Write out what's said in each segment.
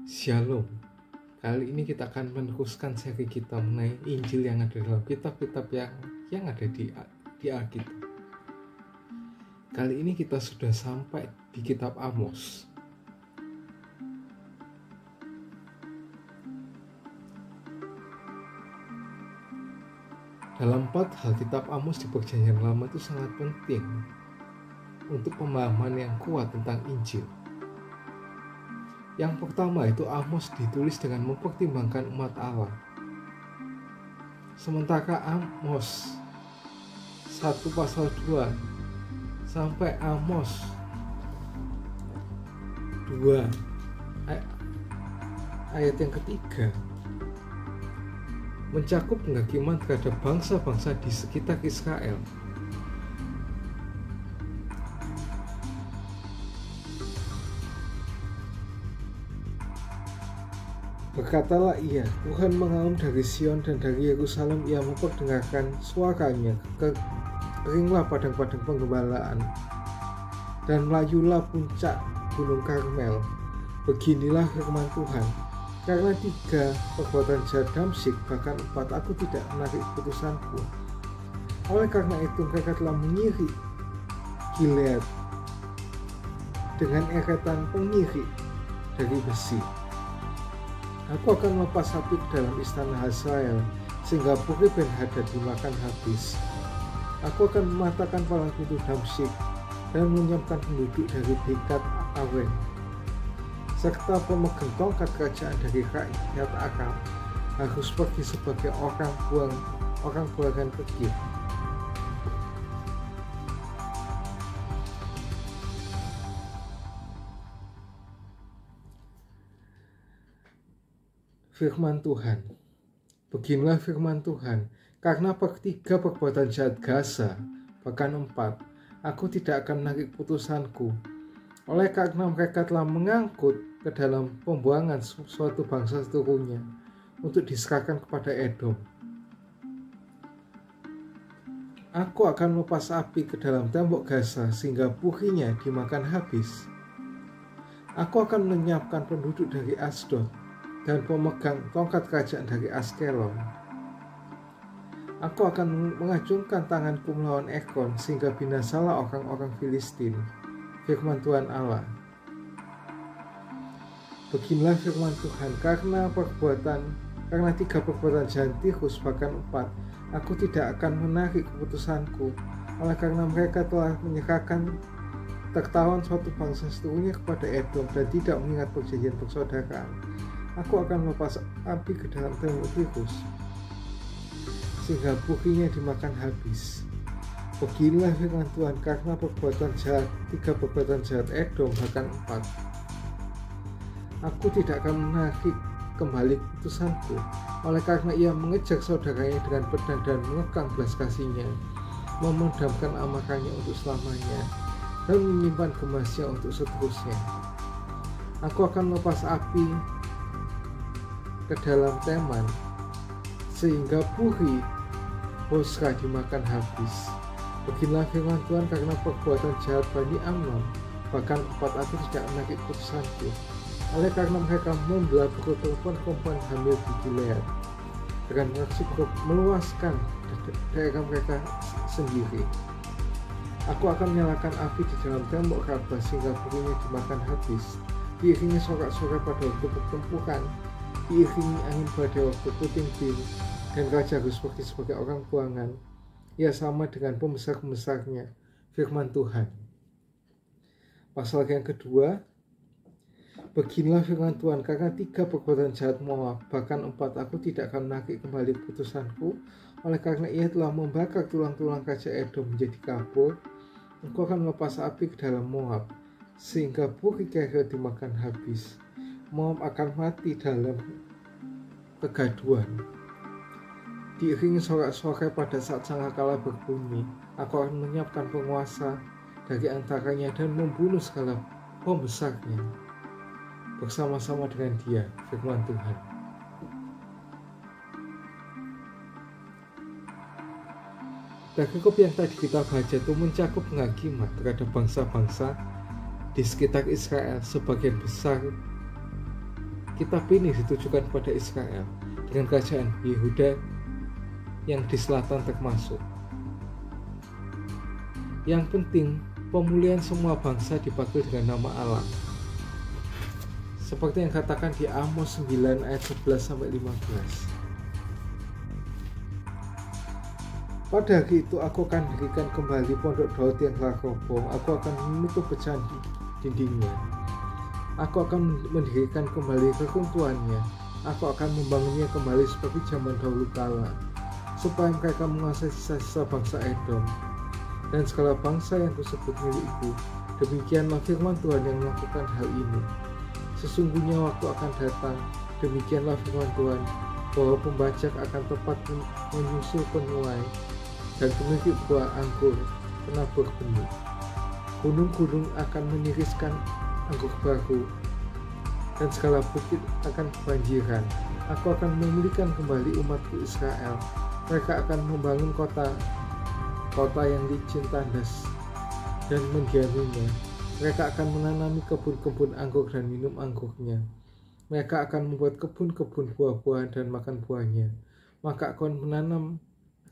Shalom. Kali ini kita akan meneruskan seri kita mengenai Injil yang ada dalam kitab-kitab yang ada di Alkitab. Kali ini kita sudah sampai di kitab Amos. Dalam 4 hal kitab Amos di Perjanjian Lama itu sangat penting untuk pemahaman yang kuat tentang Injil. Yang pertama itu Amos ditulis dengan mempertimbangkan umat Allah. Sementara Amos 1 pasal 2 sampai Amos 2 ayat yang ketiga mencakup penghakiman terhadap bangsa-bangsa di sekitar Israel. Berkatalah ia, Tuhan mengaum dari Sion dan dari Yerusalem ia memperdengarkan suaranya, keringlah padang-padang penggembalaan dan melayulah puncak gunung Karmel. Beginilah firman Tuhan, karena 3 perbuatan jahat Damsyik, bahkan 4 aku tidak menarik putusanku. Oleh karena itu mereka telah menyirik Gilead dengan eretan pengirik dari besi. Aku akan melepas sapi ke dalam istana Hazael, sehingga Bukit Ben-Hadad dimakan habis. Aku akan mematahkan palang pintu Damsyik dan menyiapkan penduduk dari Bekat Awen, serta pemegang tongkat kerajaan dari rakyat Aram harus pergi sebagai orang buangan pergi. Firman Tuhan. Beginilah firman Tuhan, karena 3 perbuatan jahat Gaza, bahkan 4, aku tidak akan menarik putusanku. Oleh karena mereka telah mengangkut ke dalam pembuangan suatu bangsa seluruhnya untuk diserahkan kepada Edom. Aku akan melepas api ke dalam tembok Gaza sehingga buhinya dimakan habis. Aku akan menyiapkan penduduk dari Asdod dan pemegang tongkat kerajaan dari Askelon. Aku akan mengacungkan tanganku melawan Ekron sehingga binasalah orang-orang Filistin. Firman Tuhan Allah. Beginilah firman Tuhan, karena 3 perbuatan jahat Tirus, bahkan 4, aku tidak akan menarik keputusanku. Oleh karena mereka telah menyerahkan tertawan suatu bangsa seluruhnya kepada Edom dan tidak mengingat perjanjian persaudaraan. Aku akan melepas api ke dalam tembok Tirus sehingga bukinya dimakan habis. Beginilah firman Tuhan, karena 3 perbuatan jahat Edom, bahkan 4, aku tidak akan menarik kembali putusanku. Oleh karena ia mengejar saudaranya dengan pedang dan mengekang belas kasihnya, memendamkan amarahnya untuk selamanya, dan menyimpan gemasnya untuk seterusnya. Aku akan melepas api ke dalam Teman sehingga buhi Bosra dimakan habis. Beginilah firman Tuhan, karena perbuatan jahat Bani Amnon, bahkan 4, aku tidak menarik putusanku. Oleh karena mereka membelah perempuan hamil di Gilead dengan maksud meluaskan daerah mereka sendiri. Aku akan menyalakan api di dalam tembok Rabbah sehingga buhinya dimakan habis. Diiringi sorak-sorai pada waktu pertempuran, diiringi angin badai waktu puting beliung, dan raja harus pergi sebagai orang buangan. Ia sama dengan pembesar-pembesarnya. Firman Tuhan. Pasal yang kedua. Beginilah firman Tuhan, karena 3 perbuatan jahat Moab, bahkan 4, aku tidak akan menarik kembali putusanku. Oleh karena ia telah membakar tulang-tulang raja Edom menjadi kapur, aku akan melepas api ke dalam Moab sehingga bukit Keriyot dimakan habis. Moab akan mati dalam kegaduhan. Diiringi sorak-sorai pada saat sangkakala berbunyi, aku akan menyiapkan penguasa dari antaranya dan membunuh segala pembesarnya bersama-sama dengan dia. Firman Tuhan. Perikop yang tadi kita baca itu mencakup penghakiman terhadap bangsa-bangsa di sekitar Israel. Sebagian besar Kitab ini ditujukan kepada Israel dengan kerajaan Yehuda yang di selatan termasuk. Yang penting, pemulihan semua bangsa dipanggil dengan nama Allah. Seperti yang katakan di Amos 9 ayat 11-15. Pada hari itu aku akan dirikan kembali pondok Daud yang telah roboh. Aku akan menutup pecahan dindingnya. Aku akan mendirikan kembali keruntuhannya. Aku akan membangunnya kembali seperti zaman dahulu kala, supaya mereka menguasai sisa-sisa bangsa Edom dan segala bangsa yang kusebut milikku. Demikianlah firman Tuhan yang melakukan hal ini. Sesungguhnya waktu akan datang, demikianlah firman Tuhan, bahwa pembajak akan tepat menyusul penuai dan pemilik buah anggur penabur benih. Gunung-gunung akan menyiriskan anggur baru dan segala bukit akan kebanjiran. Aku akan memulihkan kembali umatku Israel. Mereka akan membangun kota yang licin tandas dan mendiaminya. Mereka akan menanami kebun-kebun anggur dan minum anggurnya. Mereka akan membuat kebun-kebun buah-buahan dan makan buahnya. Maka akan menanam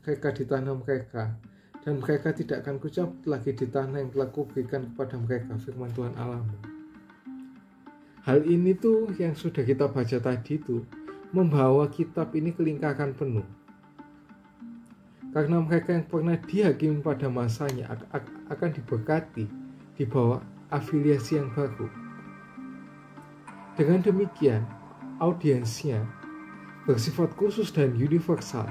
mereka di tanah mereka, dan mereka tidak akan kucabut lagi di tanah yang telah kuberikan kepada mereka, firman Tuhan Allahmu. Hal ini tuh yang sudah kita baca tadi tuh membawa kitab ini ke lingkaran penuh. Karena mereka yang pernah dihakimi pada masanya akan diberkati di bawah afiliasi yang baru. Dengan demikian, audiensnya bersifat khusus dan universal.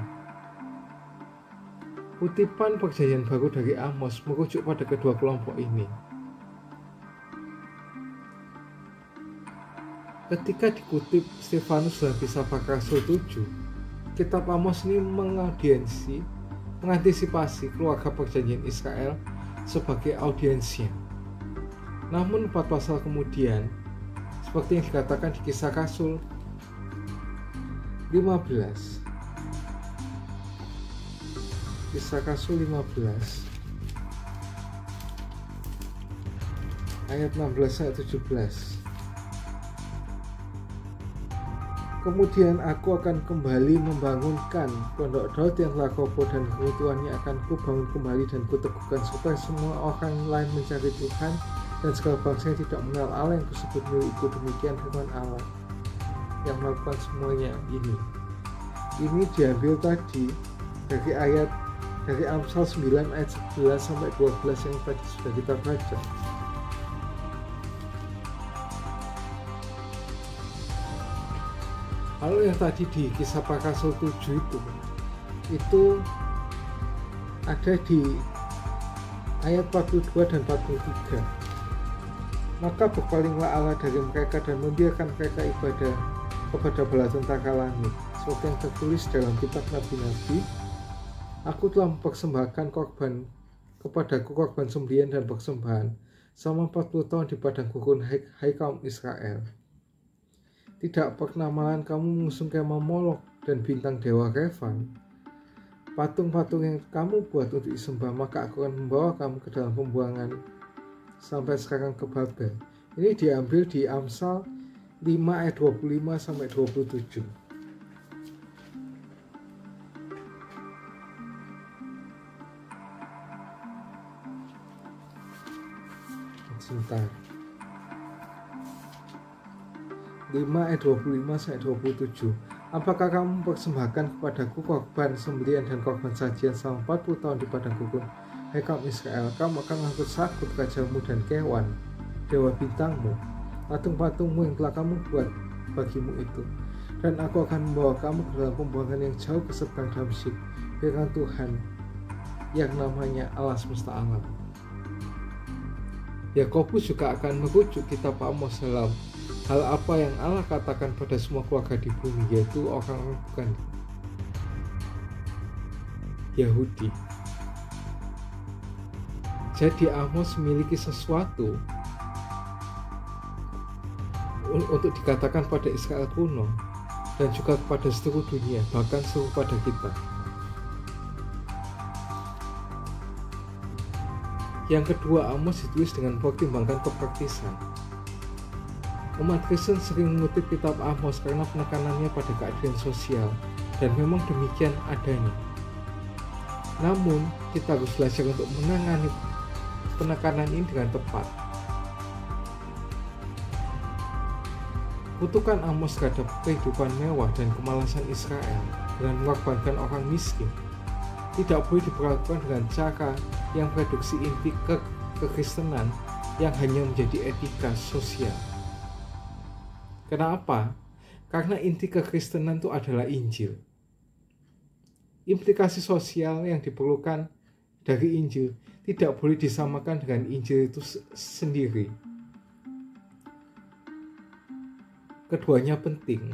Kutipan perjanjian baru dari Amos merujuk pada kedua kelompok ini. Ketika dikutip Stefanus dalam Kisah Para Rasul 7, kitab Amos ini mengantisipasi keluarga perjanjian Israel sebagai audiensnya. Namun 4 pasal kemudian, seperti yang dikatakan di Kisah Rasul 15, Kisah Rasul 15 ayat 16-17. Kemudian aku akan kembali membangunkan pondok Daud yang telah roboh, dan keruntuhannya akan kubangun kembali dan kuteguhkan, supaya semua orang lain mencari Tuhan dan segala bangsa yang tidak mengenal Allah yang kusebut milikku. Demikian firman Allah yang melakukan semuanya ini. Ini diambil tadi dari Amsal 9 ayat 11-12 yang tadi sudah kita baca. Lalu yang tadi di Kisah Para Rasul 7 itu ada di ayat 42 dan 43. Maka berpalinglah Allah dari mereka dan membiarkan mereka ibadah kepada bala tentara langit, seperti yang tertulis dalam kitab Nabi-Nabi. Aku telah mempersembahkan korban kepadaku, korban sembelihan dan persembahan selama 40 tahun di padang gurun, hai kaum Israel. Tidak pernah malahan kamu mengusung kemah Molok dan bintang dewa Revan, patung-patung yang kamu buat untuk disembah. Maka aku akan membawa kamu ke dalam pembuangan sampai sekarang ke Babel. Ini diambil di Amsal 5 ayat 25-27. Sebentar. 5 ayat 25-27. Apakah kamu mempersembahkan kepadaku korban sembelihan dan korban sajian selama 40 tahun di padang gurun, hai kaum Israel? Kamu akan mengangkut Sakut rajamu dan Kewan dewa bintangmu, patung-patungmu yang telah kamu buat bagimu itu. Dan aku akan membawa kamu ke dalam pembuangan yang jauh ke seberang Damsyik, firman Tuhan yang namanya Allah semesta alam. Yakobus juga akan merujuk kitab Amos dalam hal apa yang Allah katakan pada semua keluarga di bumi, yaitu orang-orang bukan Yahudi. Jadi Amos memiliki sesuatu untuk dikatakan pada Israel kuno dan juga kepada seluruh dunia, bahkan seluruh pada kita. Yang kedua, Amos ditulis dengan mempertimbangkan kepraktisan. Umat Kristen sering mengutip kitab Amos karena penekanannya pada keadilan sosial, dan memang demikian adanya. Namun, kita harus belajar untuk menangani penekanan ini dengan tepat. Kutukan Amos terhadap kehidupan mewah dan kemalasan Israel dengan mengorbankan orang miskin tidak boleh diperlakukan dengan cara yang mereduksi inti kekristenan yang hanya menjadi etika sosial. Kenapa? Karena inti kekristenan itu adalah Injil. Implikasi sosial yang diperlukan dari Injil tidak boleh disamakan dengan Injil itu sendiri. Keduanya penting.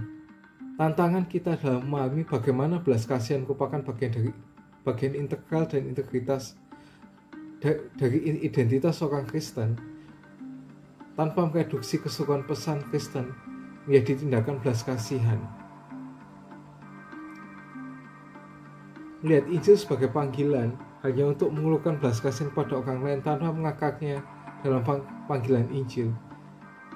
Tantangan kita dalam memahami bagaimana belas kasihan merupakan bagian integral dan integritas dari identitas seorang Kristen tanpa mereduksi keseluruhan pesan Kristen menjadi tindakan belas kasihan. Melihat Injil sebagai panggilan hanya untuk mengeluhkan belas kasihan pada orang lain tanpa mengakarnya dalam panggilan Injil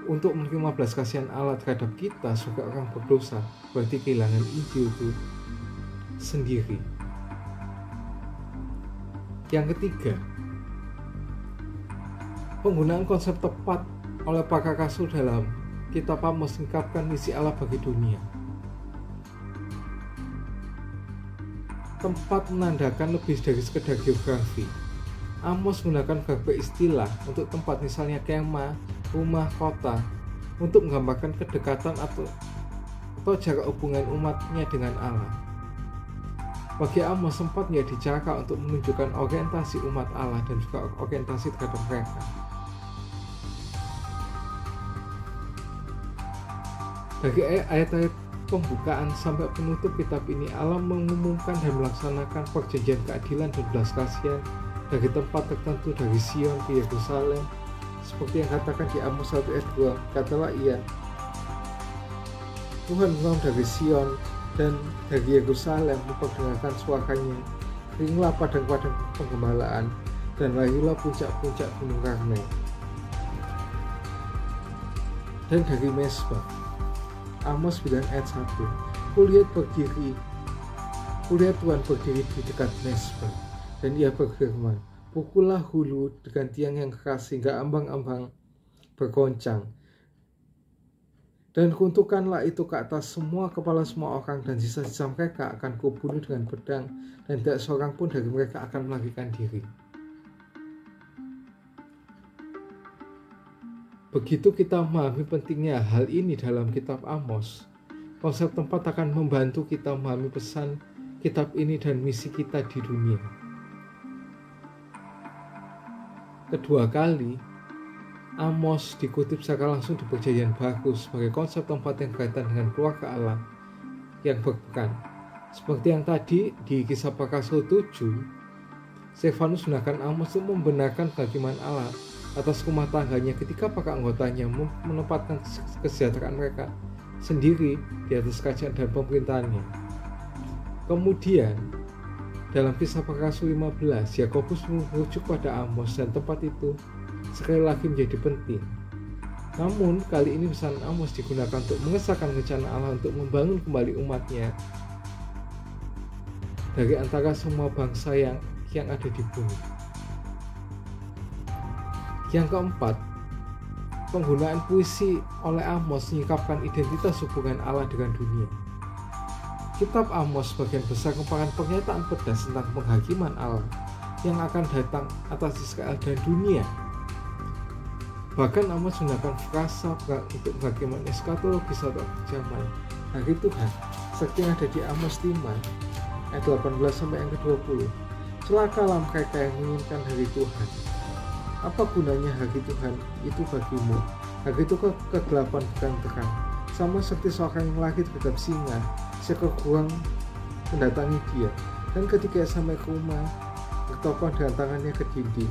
untuk menerima belas kasihan Allah terhadap kita sebagai orang berdosa, berarti kehilangan Injil itu sendiri. Yang ketiga, penggunaan konsep tepat oleh para rasul dalam kitab Amos mengungkapkan misi Allah bagi dunia. Tempat menandakan lebih dari sekedar geografi. Amos menggunakan berbagai istilah untuk tempat, misalnya kemah, rumah, kota, untuk menggambarkan kedekatan atau jarak hubungan umatnya dengan Allah. Bagi Amos sempat menjadi cara untuk menunjukkan orientasi umat Allah dan juga orientasi terhadap mereka. Dari ayat-ayat pembukaan sampai penutup kitab ini, Allah mengumumkan dan melaksanakan perjanjian keadilan dan belas kasihan dari tempat tertentu, dari Sion ke Yerusalem, seperti yang katakan di Amos 1 ayat 2, katalah ia, Tuhan mengulang dari Sion dan dari Yerusalem memperdengarkan suaranya, keringlah padang-padang penggembalaan dan layulah puncak-puncak gunung Karmel. Dan dari Mesbah, Amos 9 ayat 1, kulihat Tuhan berdiri di dekat Mesbah, dan ia berfirman, pukullah hulu dengan tiang yang keras sehingga ambang-ambang bergoncang, dan runtuhkanlah itu ke atas semua kepala semua orang, dan sisa-sisa mereka akan kubunuh dengan pedang, dan tidak seorang pun dari mereka akan melarikan diri. Begitu kita memahami pentingnya hal ini dalam kitab Amos, konsep tempat akan membantu kita memahami pesan kitab ini dan misi kita di dunia. Kedua kali, Amos dikutip secara langsung di Perjanjian Baru sebagai konsep tempat yang berkaitan dengan keluarga Allah yang berperan. Seperti yang tadi di Kisah Para Rasul 7, Stefanus menggunakan Amos untuk membenarkan kehakiman Allah atas rumah tangganya ketika para anggotanya menempatkan kesejahteraan mereka sendiri di atas kerajaan dan pemerintahannya. Kemudian, dalam Kisah Para Rasul 15, Yakobus merujuk pada Amos dan tempat itu sekali lagi menjadi penting. Namun, kali ini pesan Amos digunakan untuk mengesahkan rencana Allah untuk membangun kembali umatnya dari antara semua bangsa yang ada di bumi. Yang keempat, penggunaan puisi oleh Amos menyingkapkan identitas hubungan Allah dengan dunia. Kitab Amos sebagian besar merupakan pernyataan pedas tentang penghakiman Allah yang akan datang atas Israel dan dunia. Bahkan Amos menggunakan frasa untuk penghakiman eskatologis atau zaman hari Tuhan, seperti yang ada di Amos 5 ayat 18 sampai yang ke-20. Celakalah mereka yang menginginkan hari Tuhan. Apa gunanya hari Tuhan itu bagimu? Hari itu kegelapan bukan terang, sama seperti seorang yang lari terhadap singa, seekor beruang mendatangi dia, dan ketika sampai ke rumah, bertopang dengan tangannya ke dinding,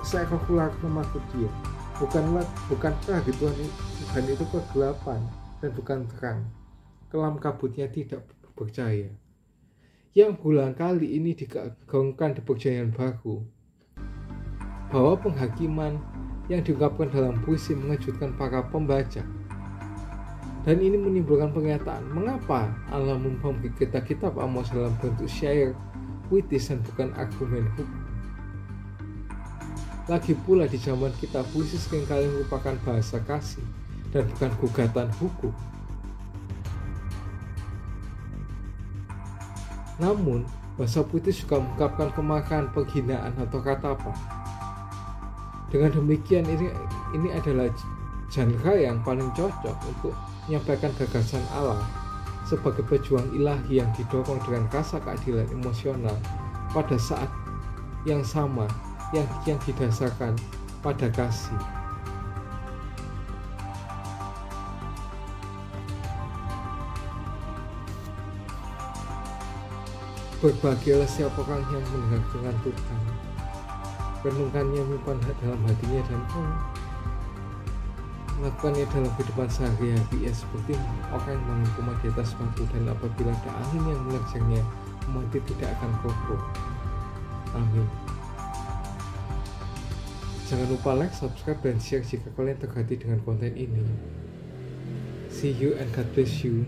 seekor ular mematuk dia. Bukankah hari Tuhan itu kegelapan dan bukan terang? Kelam kabutnya tidak percaya. Yang berulang kali ini digaungkan di Perjanjian Baru, bahwa penghakiman yang diungkapkan dalam puisi mengejutkan para pembaca. Dan ini menimbulkan pernyataan, mengapa Allah memberi kita kitab Amos dalam bentuk syair puitis dan bukan argumen hukum. Lagi pula di zaman kita, puisi seringkali merupakan bahasa kasih dan bukan gugatan hukum. Namun, bahasa puitis juga mengungkapkan kemarahan, penghinaan, atau kata apa. Dengan demikian, ini adalah genre yang paling cocok untuk menyampaikan gagasan Allah sebagai pejuang ilahi yang didorong dengan rasa keadilan emosional pada saat yang sama yang didasarkan pada kasih. Berbahagialah setiap orang yang mendengar firman Tuhan, renungkannya, menyimpan dalam hatinya, dan melakukannya dalam kehidupan sehari-hari, seperti orang yang membangun rumah di atas batu, dan apabila ada angin yang menerjangnya, rumah itu tidak akan kokoh. Amin. Jangan lupa like, subscribe, dan share jika kalian terhati dengan konten ini. See you and God bless you.